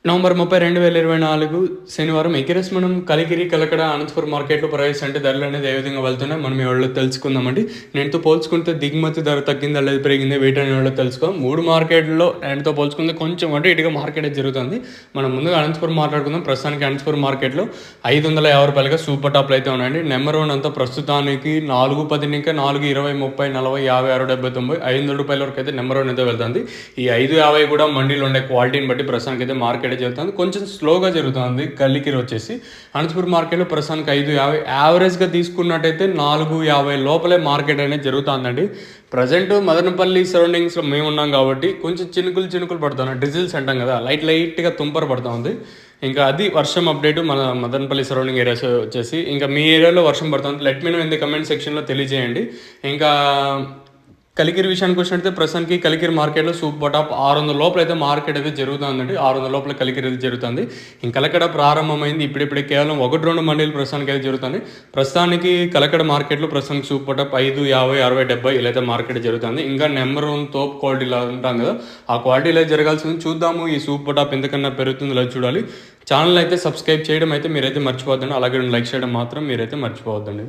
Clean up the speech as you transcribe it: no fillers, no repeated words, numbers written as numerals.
November 30, 2024 శనివారం ఎగిరెస్ మనం కలికిరి, కలకడ, అనంతపురం మార్కెట్‌లో ప్రైస్ అంటే ధరలనేది ఏ విధంగా వెళ్తున్నాయి మనం ఈ వీడియోలో తెలుసుకుందామండి. నేటితో పోల్చుకుంటే దిగుమతి ధర తగ్గిందా లేదా పెరిగిందా వేటని వీడియోలో తెలుసుకుందాం. 3 మార్కెట్‌లో నేటితో పోల్చుకుంటే కొంచెం అటు ఇటుగా మార్కెట్ జరుగుతుంది. మనం ముందుగా అనంతపురం మాట్లాడుకుందాం. ప్రస్తుతానికి అనంతపురం మార్కెట్‌లో రూ. 550గా సూపర్ టాప్‌లు అయితే ఉన్నాయండి. నెంబర్ 1 అంతా ప్రస్తుతానికి 4.10 ఇంకా 4, 20, 30, 40, 50, 60, 70, 90, రూ. 500 వరకు అయితే నెంబర్ 1 అయితే వెళ్తుంది. ఈ 550 కూడా మండీలో ఉండే క్వాలిటీని బట్టి ప్రస్తుతానికి అయితే మార్కెట్ జరుగుతుంది. కొంచెం స్లోగా జరుగుతుంది. కలికిరి వచ్చేసి అనంతపురం మార్కెట్లో ప్రస్తుతానికి 550 యావరేజ్గా తీసుకున్నట్టయితే 450 లోపలే మార్కెట్ అనేది జరుగుతుందండి. ప్రజెంట్ మదనపల్లి సరౌండింగ్స్లో మేము ఉన్నాం కాబట్టి కొంచెం చినుకులు పడుతున్నాయి. డిజిల్స్ అంటాం కదా, లైట్గా తుంపర పడుతూ ఉంది. ఇంకా అది వర్షం అప్డేట్ మన మదనపల్లి సరౌండింగ్ ఏరియాస్ వచ్చేసి. ఇంకా మీ ఏరియాలో వర్షం పడుతుంది let me know in the comment సెక్షన్లో తెలియజేయండి. ఇంకా కలికిరి విషయానికి వచ్చినట్లయితే ప్రస్తుతానికి కలికిరి మార్కెట్లో సూపర్ టాప్ 600 లోపల అయితే మార్కెట్ అయితే జరుగుతుందండి. 600 లోపల కలికిరి అయితే జరుగుతుంది. ఇంకా కలకడ ప్రారంభమైంది. ఇప్పుడిప్పుడే కేవలం 1-2 మండీలు ప్రస్తుతానికి అయితే జరుగుతుంది. ప్రస్తుతానికి కలకడ మార్కెట్లో ప్రస్తుతానికి సూపర్ టాప్ 5, 50, 60, 70 ఇలా అయితే మార్కెట్ జరుగుతుంది. ఇంకా నెంబర్ 1 తోప్ క్వాలిటీలో ఉంటాం కదా, ఆ క్వాలిటీలో జరగాల్సింది. చూద్దాము ఈ సూపర్ టాప్ ఎంతకన్నా పెరుగుతుందో లేదు చూడాలి. ఛానల్ అయితే సబ్స్క్రైబ్ చేయడం అయితే మీరైతే మర్చిపోవద్దండి. అలాగే లైక్ చేయడం మాత్రం మీరైతే మర్చిపోవద్దండి.